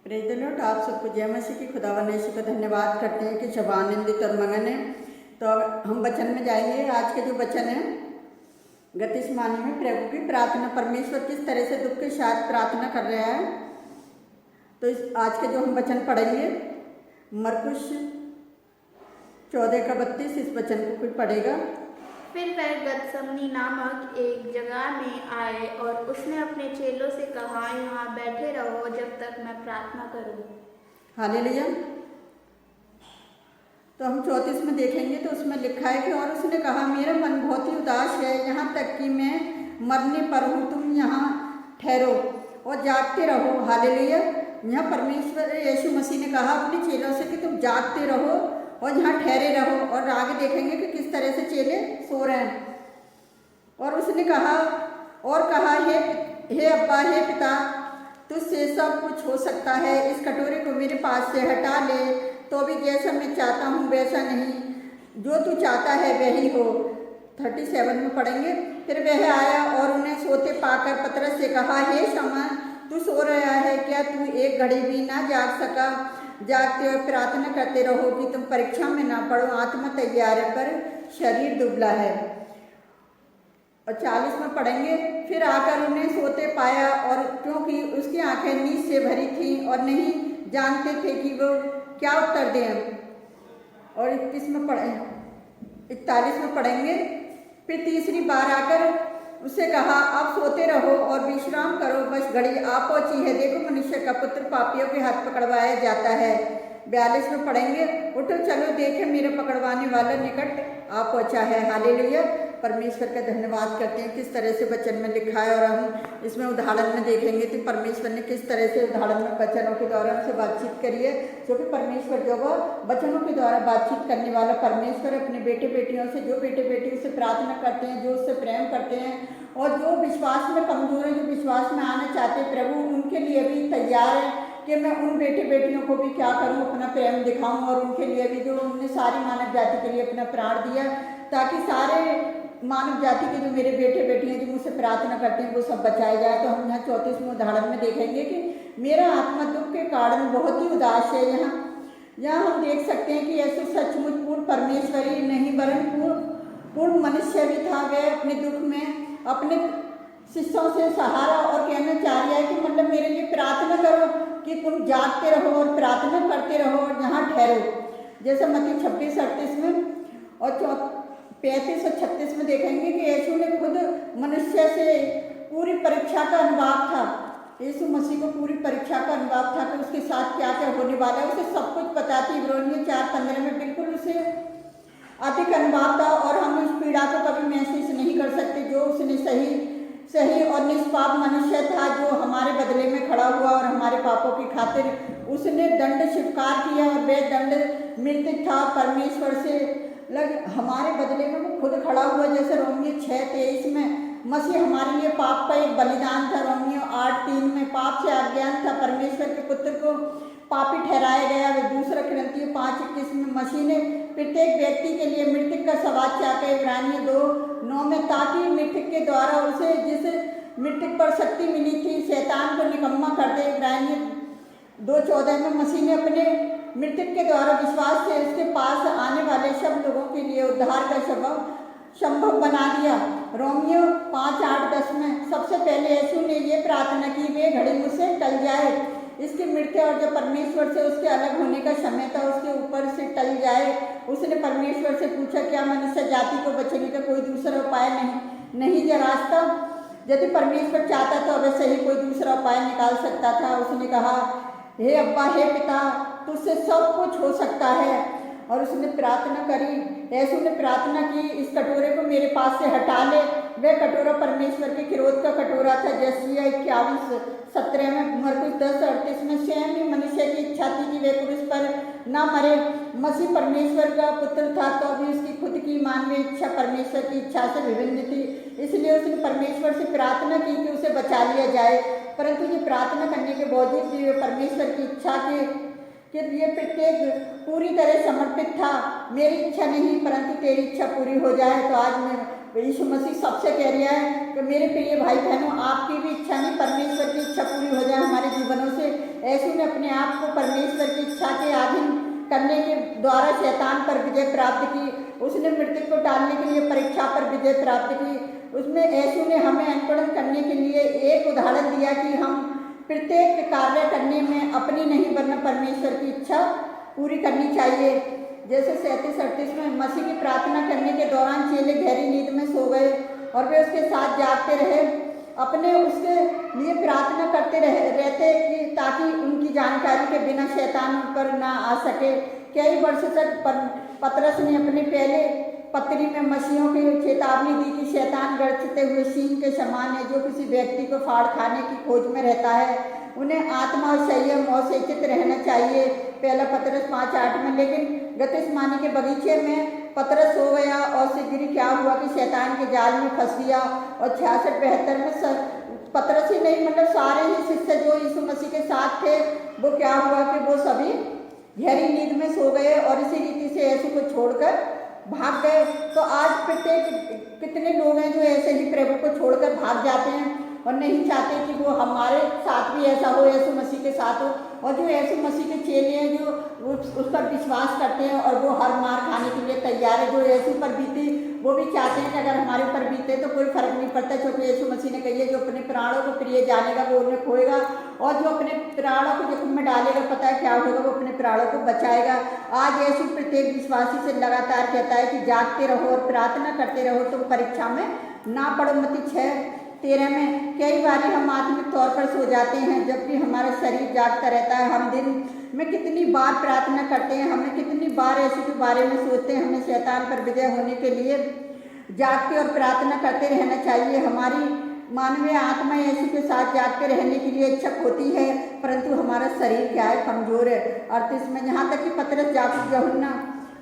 Praise the Lord. आप सबको जय मसीह की। खुदावन यीशु का धन्यवाद करते हैं कि जब आनंदित और मगन है। तो हम वचन में जाएंगे। आज के जो वचन है गतिस्मानी में प्रभु की प्रार्थना, परमेश्वर किस तरह से दुख के साथ प्रार्थना कर रहा है। तो इस आज के जो हम वचन पढ़ेंगे मरकुस 14:32, इस वचन को कोई पढ़ेगा। फिर वह गतसमनी नामक एक जगह में आए और उसने अपने चेलों से कहा, यहाँ बैठे रहो जब तक मैं प्रार्थना करूं। हालेलुया। तो हम 34 में देखेंगे तो उसमें लिखा है कि और उसने कहा, मेरा मन बहुत ही उदास है, यहाँ तक कि मैं मरने पर हूँ। तुम यहाँ ठहरो और जागते रहो। हालेलुया। यहाँ परमेश्वर यीशु मसीह ने कहा अपने चेलों से कि तुम जागते रहो और यहाँ ठहरे रहो। और आगे देखेंगे कि किस तरह से चेले सो रहे हैं। और उसने कहा हे अब्बा, हे पिता, तुझसे सब कुछ हो सकता है। इस कटोरे को मेरे पास से हटा ले, तो भी जैसा मैं चाहता हूँ वैसा नहीं, जो तू चाहता है वही हो। 37 में पढ़ेंगे। फिर वह आया और उन्हें सोते पाकर पतरस से कहा, हे शमौन, तू सो रहा है क्या? तू एक घड़ी भी ना जाग सका? जागते और प्रार्थना करते रहो कि तुम परीक्षा में ना पड़ो। आत्मा तैयार है पर शरीर दुबला है। और 40 में पढ़ेंगे। फिर आकर उन्हें सोते पाया, और क्योंकि उसकी आंखें नींद से भरी थीं और नहीं जानते थे कि वो क्या उत्तर दें। और 41 में पढ़ेंगे। फिर तीसरी बार आकर उससे कहा, अब सोते रहो और विश्राम करो, बस घड़ी आ पहुंची है। देखो, मनुष्य का पुत्र पापियों के हाथ पकड़वाया जाता है। 42 में पढ़ेंगे। उठो चलो, देखे मेरे पकड़वाने वाला निकट आ पहुंचा है। हालेलुया। परमेश्वर का धन्यवाद करते हैं किस तरह से वचन में लिखा है। और हम इसमें उदाहरण में देखेंगे तो परमेश्वर ने किस तरह से उदाहरण में वचनों के द्वारा हमसे बातचीत करी है। क्योंकि परमेश्वर जो वो वचनों के द्वारा बातचीत करने वाला परमेश्वर अपने बेटे बेटियों से, जो बेटे बेटी उससे प्रार्थना करते हैं, जो उससे प्रेम करते हैं और जो विश्वास में कमजोर है, जो विश्वास में आना चाहते हैं, प्रभु उनके लिए भी तैयार है कि मैं उन बेटे बेटियों को भी क्या करूं, अपना प्रेम दिखाऊं। और उनके लिए भी जो उन्होंने सारी मानव जाति के लिए अपना प्राण दिया, ताकि सारे मानव जाति के जो मेरे बेटे बेटियां जो मुझसे प्रार्थना करते हैं वो सब बचाए जाए। तो हम यहाँ 34वें उदाहरण में देखेंगे कि मेरा आत्मा दुख के कारण बहुत ही उदास है। यहाँ हम देख सकते हैं कि ऐसे सचमुच पूर्ण परमेश्वर ही नहीं वरन पूर्ण मनुष्य भी था। वह अपने दुख में अपने शिष्यों से सहारा और कहना चाह रहा है कि मतलब मेरे लिए प्रार्थना करो कि तुम जागते रहो और प्रार्थना करते रहो और यहाँ ठहरो। जैसे मत्ती 26:38 में और 35 और 36 में देखेंगे कि यीशु ने खुद मनुष्य से पूरी परीक्षा का अनुभव था। यीशु मसीह को पूरी परीक्षा का अनुभव था कि उसके साथ क्या क्या होने वाला है। उसे सब कुछ पता थी। इब्रानियों 4:15 में बिल्कुल उसे अधिक अनुभव था और हम उस पीड़ा को कभी महसूस नहीं कर सकते जो उसने सही और निष्पाप मनुष्य था, जो हमारे बदले में खड़ा हुआ और हमारे पापों की खातिर उसने दंड स्वीकार किया और वह दंड मृत्यु था परमेश्वर से हमारे बदले में वो खुद खड़ा हुआ। जैसे रोमियो 6:23 में मसीह हमारे लिए पाप का एक बलिदान था। रोमियो 8:3 में पाप से अज्ञान था, परमेश्वर के पुत्र को पापी ठहराया गया। वे दूसरा कुरिन्थियों 5:21 में मसीह ने प्रत्येक व्यक्ति के लिए मृत्यु का सवाल चाहा। इब्रानियों 2:9 में ताकि मृत्यु के द्वारा उसे जिस मृत्यु पर शक्ति मिली थी शैतान को निकम्मा कर दे। इब्रानियों 2:14 में मसीह ने अपने मृत्यु के द्वारा विश्वास से उसके पास आने वाले सब लोगों के लिए उद्धार का संभव बना दिया। रोमियो 5:8-10 में सबसे पहले यीशु ने ये प्रार्थना की, वे घड़ी मुझसे टल जाए, इसकी मृत्यु और जो परमेश्वर से उसके अलग होने का समय था उसके ऊपर से टल जाए। उसने परमेश्वर से पूछा, क्या मनुष्य जाति को बचने का कोई दूसरा उपाय नहीं यह रास्ता? यदि परमेश्वर चाहता तो अवश्य ही कोई दूसरा उपाय निकाल सकता था। उसने कहा, हे अब्बा, हे पिता, तुझसे सब कुछ हो सकता है। और उसने प्रार्थना करी। यीशु ने प्रार्थना की, इस कटोरे को मेरे पास से हटा ले। वह कटोरा परमेश्वर के क्रोध का कटोरा था। यशायाह 21:17 में, मरकुस 10:38 में स्वयं ही मनुष्य की इच्छा थी कि वे क्रूस पर न मरे। मसीह परमेश्वर का पुत्र था तो भी उसकी खुद की मानवीय इच्छा परमेश्वर की इच्छा से विभिन्न थी। इसलिए उसने परमेश्वर से प्रार्थना की कि उसे बचा लिया जाए। परंतु ये प्रार्थना करने के बावजूद भी वे परमेश्वर की इच्छा के लिए प्रत्येक पूरी तरह समर्पित था। मेरी इच्छा नहीं परंतु तेरी इच्छा पूरी हो जाए। तो आज मैं यीशु मसीह सबसे कह रहा है कि मेरे प्रिय भाई बहनों, आपकी भी इच्छा नहीं, परमेश्वर की इच्छा पूरी हो जाए हमारे जीवनों से। यीशु ने अपने आप को परमेश्वर की इच्छा के अधीन करने के द्वारा शैतान पर विजय प्राप्त की। उसने मृत्यु को टालने के लिए परीक्षा पर विजय प्राप्त की। उसमें यीशु ने हमें अनुकरण करने के लिए एक उदाहरण दिया कि हम प्रत्येक कार्य करने में अपनी नहीं वरना परमेश्वर की इच्छा पूरी करनी चाहिए। जैसे 37-38 में मसीह की प्रार्थना करने के दौरान चेले गहरी नींद में सो गए और वे उसके साथ जागते रहे, अपने उसके लिए प्रार्थना करते रहते कि ताकि उनकी जानकारी के बिना शैतान उन पर ना आ सके। कई वर्ष तक पतरस ने अपने पहले पत्री में मसीहों की चेतावनी दी कि शैतान गरजते हुए सींग के समान है जो किसी व्यक्ति को फाड़ खाने की खोज में रहता है। उन्हें आत्मा और संयम और सचेत रहना चाहिए, पहला पतरस 5:8 में। लेकिन गतिस्मानी के बगीचे में पतरस सो गया और शीघ्र क्या हुआ कि शैतान के जाल में फंस गया। और 66-72 में पतरस ही नहीं मतलब सारे ही शिष्य जो यीशु मसीह के साथ थे वो क्या हुआ कि वो सभी गहरी नींद में सो गए और इसी रीति से यीशु को छोड़कर भाग गए। तो आज प्रत्येक कितने लोग हैं जो ऐसे ही प्रभु को छोड़कर भाग जाते हैं और नहीं चाहते कि वो हमारे साथ भी ऐसा हो, यीशु मसीह के साथ हो। और जो यीशु मसीह के चेले हैं जो उस पर विश्वास करते हैं और वो हर मार खाने के लिए तैयार है। जो यीशु पर बीती वो भी चाहते हैं कि अगर हमारे ऊपर बीते तो कोई फर्क नहीं पड़ता, क्योंकि यीशु मसीह ने कही है जो अपने प्राणों को प्रिय जानेगा वो उन्हें खोएगा और जो अपने प्राणों को जोखिम में डालेगा पता है क्या होगा, वो अपने प्राणों को बचाएगा। आज यीशु प्रत्येक विश्वासी से लगातार कहता है कि जागते रहो और प्रार्थना करते रहो, तुम परीक्षा में ना पड़ो। मत्ती 6:13 में कई बार हम आत्मिक तौर पर सो जाते हैं जबकि हमारा शरीर जागता रहता है। हम दिन में कितनी बार प्रार्थना करते हैं, हमें कितनी बार यीशु के बारे में सोचते हैं। हमें शैतान पर विजय होने के लिए जागते और प्रार्थना करते रहना चाहिए। हमारी मानवीय आत्मा यीशु के साथ जागते रहने के लिए इच्छुक होती है, परंतु हमारा शरीर क्या है, कमजोर है। 38 में यहाँ तक कि पतरस, याकूब, यूहन्ना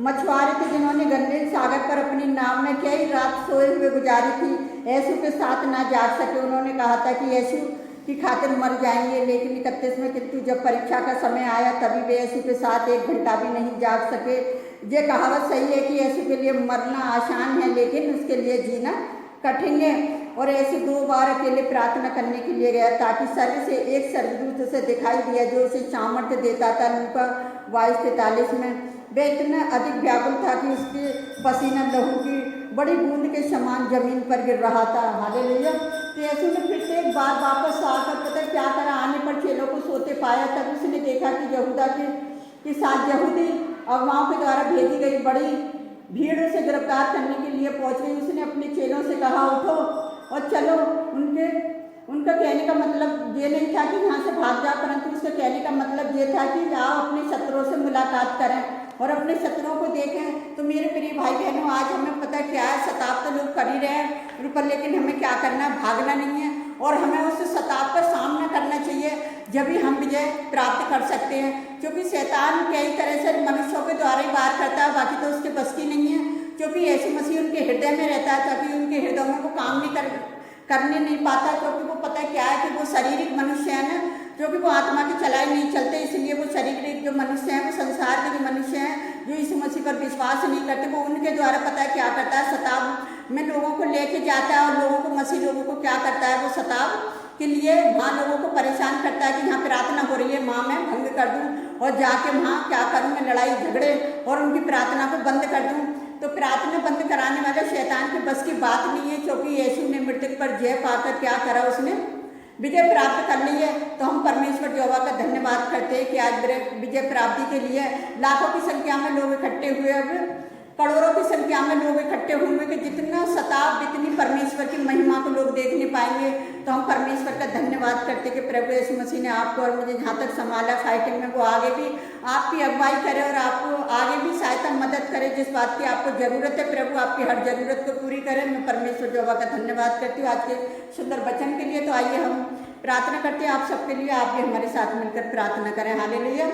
मछुआरे थे जिन्होंने गलील सागर पर अपनी नाव में कई रात सोए हुए गुजारी थी, यीशु के साथ ना जाग सके। उन्होंने कहा था कि यीशु की खातिर मर जाएंगे, लेकिन 31 में किंतु जब परीक्षा का समय आया तभी वे यीशु के साथ 1 घंटा भी नहीं जाग सके। ये कहावत सही है कि यीशु के लिए मरना आसान है लेकिन उसके लिए जीना कठिन है। और यीशु 2 बार अकेले प्रार्थना करने के लिए गया ताकि स्वर्ग से एक स्वर्गदूत उसे दिखाई दिया जो उसे सामर्थ्य देता था। लूका 22:43 में वह इतना अधिक व्याकुल था कि उसके पसीना लहू की बड़ी बूंद के समान जमीन पर गिर रहा था। हालेलुया। तो यीशु ने प्रत्येक बार वापस आकर पता क्या करा, आने पर चेलों को सोते पाया। तब उसने देखा कि यहूदा के साथ यहूदी अगुवाओं के द्वारा भेजी गई बड़ी भीड़ उसे गिरफ्तार करने के लिए पहुंच गई। उसने अपने चेलों से कहा उठो और चलो। उनका कहने का मतलब ये नहीं था कि यहाँ से भाग जाओ, परंतु उसका कहने का मतलब ये था कि आओ अपने शत्रुओं से मुलाकात करें और अपने शत्रुओं को देखें। तो मेरे प्रिय भाई बहनों, आज हमें पता क्या है, सताव तो लोग कर ही रहे हैं पर लेकिन हमें क्या करना है, भागना नहीं है और हमें उस सताव का सामना करना चाहिए। जब भी हम विजय प्राप्त कर सकते हैं, क्योंकि शैतान कई तरह से मनुष्यों के द्वारा ही वार करता है, बाकी तो उसके बस की नहीं है। क्योंकि यीशु मसीह उनके हृदय में रहता है, तभी उनके हृदय में वो काम नहीं करने नहीं पाता, क्योंकि वो पता क्या है कि वो शारीरिक मनुष्य है ना, क्योंकि वो आत्मा की चलाई नहीं चलते। इसलिए वो शारीरिक जो मनुष्य हैं, वो संसार के जो मनुष्य हैं जो यीशु मसीह पर विश्वास नहीं करते, वो उनके द्वारा पता है क्या करता है, सताव में लोगों को लेके जाता है और लोगों को मसीह लोगों को क्या करता है, वो सताव के लिए वहाँ लोगों को परेशान करता है कि यहाँ प्रार्थना हो रही है, माँ मैं भंग कर दूँ और जाके वहाँ क्या करूँ, मैं लड़ाई झगड़े और उनकी प्रार्थना को बंद कर दूँ। तो प्रार्थना बंद कराने वाले शैतान के बस की बात नहीं है, क्योंकि यीशु ने मृत्यु पर जय पाकर क्या करा, उसने विजय प्राप्त कर ली है। तो हम परमेश्वर यहोवा का धन्यवाद करते हैं कि आज विजय प्राप्ति के लिए लाखों की संख्या में लोग इकट्ठे हुए, अब करोड़ों की संख्या में लोग इकट्ठे हुए कि जितना सताव, जितनी परमेश्वर की महिमा को लोग देख नहीं पाएंगे। तो हम परमेश्वर का धन्यवाद करते कि प्रभु यीशु मसीह ने आपको और मुझे जहाँ तक संभाला फाइटिंग में, वो आगे भी आपकी अगुवाई करे और आपको आगे भी सहायता मदद करे। जिस बात की आपको ज़रूरत है, प्रभु आपकी हर ज़रूरत को पूरी करे। मैं परमेश्वर यहोवा का धन्यवाद करती हूँ आज के सुंदर वचन के लिए। तो आइए हम प्रार्थना करते हैं आप सबके लिए, आप भी हमारे साथ मिलकर प्रार्थना करें। Hallelujah,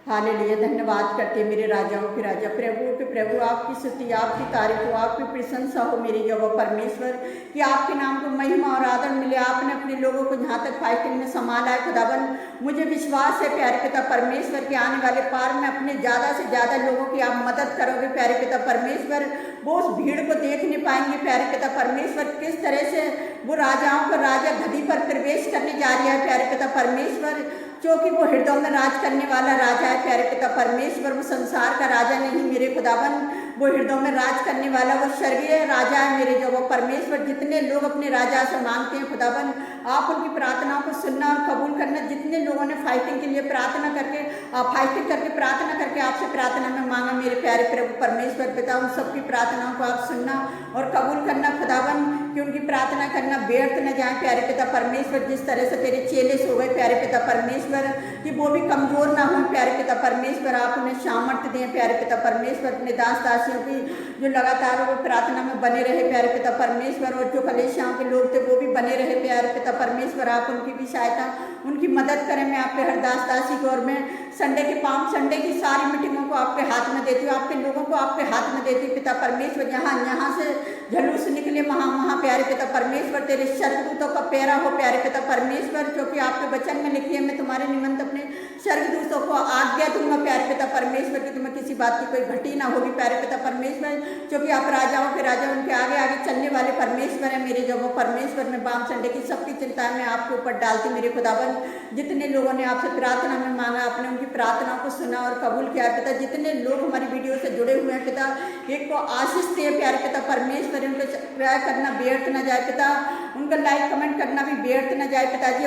hallelujah. धन्यवाद करते हैं मेरे राजाओं के राजा, प्रभुओं के प्रभु, आपकी स्तुति, आपकी तारीफ हो, आपकी प्रशंसा हो मेरे यहोवा परमेश्वर, कि आपके नाम को महिमा और आदर मिले। आपने अपने लोगों को जहाँ तक फाइटिंग में संभाला है खुदाबंद, मुझे विश्वास है प्यारे पिता परमेश्वर के आने वाले पार में अपने ज़्यादा से ज़्यादा लोगों की आप मदद करोगे प्यारे पिता परमेश्वर। वो उस भीड़ को देख नहीं पाएंगे प्यारे पिता परमेश्वर, किस तरह से वो राजाओं का राजा गद्दी पर प्रवेश करने जा रही है प्यारे पिता परमेश्वर। क्योंकि वो हृदय में राज करने वाला राजा है प्यारे पिता परमेश्वर। वो संसार का राजा नहीं मेरे खुदावन, वो हृदय में राज करने वाला वो स्वर्गीय राजा है मेरे जो वो परमेश्वर। जितने लोग अपने राजा से मांगते हैं खुदावन, आप उनकी प्रार्थनाओं को सुनना और कबूल करना। जितने लोगों ने फाइटिंग के लिए प्रार्थना करके प्रार्थना करके आपसे प्रार्थना में मांगा मेरे प्यारे प्रभु परमेश्वर पिता, उन सबकी प्रार्थनाओं को आप सुनना और कबूल करना खुदावन, कि उनकी प्रार्थना करना व्यर्थ न जाए प्यारे पिता परमेश्वर। जिस तरह से तेरे चेले सो गए प्यारे पिता परमेश्वर, कि वो भी कमजोर ना हो प्यारे पिता परमेश्वर। आप उन्हें सामर्थ्य दें प्यारे पिता परमेश्वर। अपने दास दासियों की जो लगातार वो प्रार्थना में बने रहे प्यारे पिता परमेश्वर, और जो कलेसियाओं के लोग थे वो भी बने रहे प्यारे पिता परमेश्वर। आप उनकी भी सहायता, उनकी मदद करें। मैं आपके हर दास दासी को और मैं संडे के पाम संडे की सारी मीटिंगों को आपके हाथ में देती हूँ, आपके लोगों को आपके हाथ में देती हूँ पिता परमेश्वर। यहाँ से झलूस निकले वहाँ प्यारे पिता परमेश्वर, तेरे स्वर्गदूतों का पैरा हो प्यारे पिता परमेश्वर। क्योंकि आपके वचन में लिखी है, मैं तुम्हारे निमित्त अपने स्वर्गदूतों को आज्ञा दूंगा प्यारे पिता परमेश्वर, कि तुम्हें किसी बात की कोई घटी ना होगी प्यारे पिता परमेश्वर। क्योंकि आप राजाओं के राजा, उनके आगे आगे चलने वाले परमेश्वर है मेरे जो वो परमेश्वर। मैं बाम संडे की सबकी चिंताएं मैं आपके ऊपर डालती मेरे खुदावन। जितने लोगों ने आपसे प्रार्थना में मांगा, आपने उनकी प्रार्थनाओं को सुना और कबूल किया पिता। जितने लोग हमारी वीडियो से जुड़े हुए हैं पिता, एक को आशीष दे प्यारे पिता परमेश्वर। उनको सब्सक्राइब करना व्यर्थ न जाए पिता, उनका लाइक कमेंट करना भी व्यर्थ न जाए पिताजी।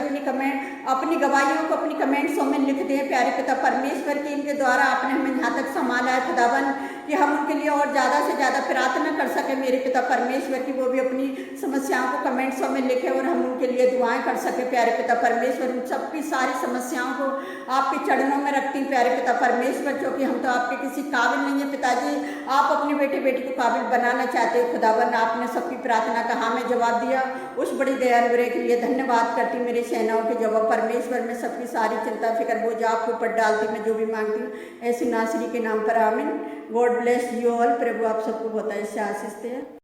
अपनी गवाहियों को अपनी कमेंट्सों में लिख दें प्यारे पिता परमेश्वर, कि इनके द्वारा आपने हमें यहाँ तक संभाला है खुदावन, कि हम उनके लिए और ज़्यादा से ज़्यादा प्रार्थना कर सके मेरे पिता परमेश्वर, कि वो भी अपनी समस्याओं को कमेंट्सों में लिखे और हम उनके लिए दुआएं कर सके प्यारे पिता परमेश्वर। उन सबकी सारी समस्याओं को आपके चरणों में रखती हैं प्यारे पिता परमेश्वर, क्योंकि हम तो आपके किसी काबिल नहीं है पिताजी। आप अपने बेटे बेटी को काबिल बनाना चाहते हो खुदावन। आपने सबकी प्रार्थना का हाँ में जवाब दिया, उस बड़ी दयालु के लिए धन्यवाद करती मेरे सेनाओं के जवाब परमेश्वर। मैं सबकी सारी चिंता फिक्र बोझ आपके ऊपर डालती, मैं जो भी मांगती हूँ ऐसी नासरी के नाम पर आमीन। God bless you all. प्रभु आप सबको बहुत ऐसे आशीष दे।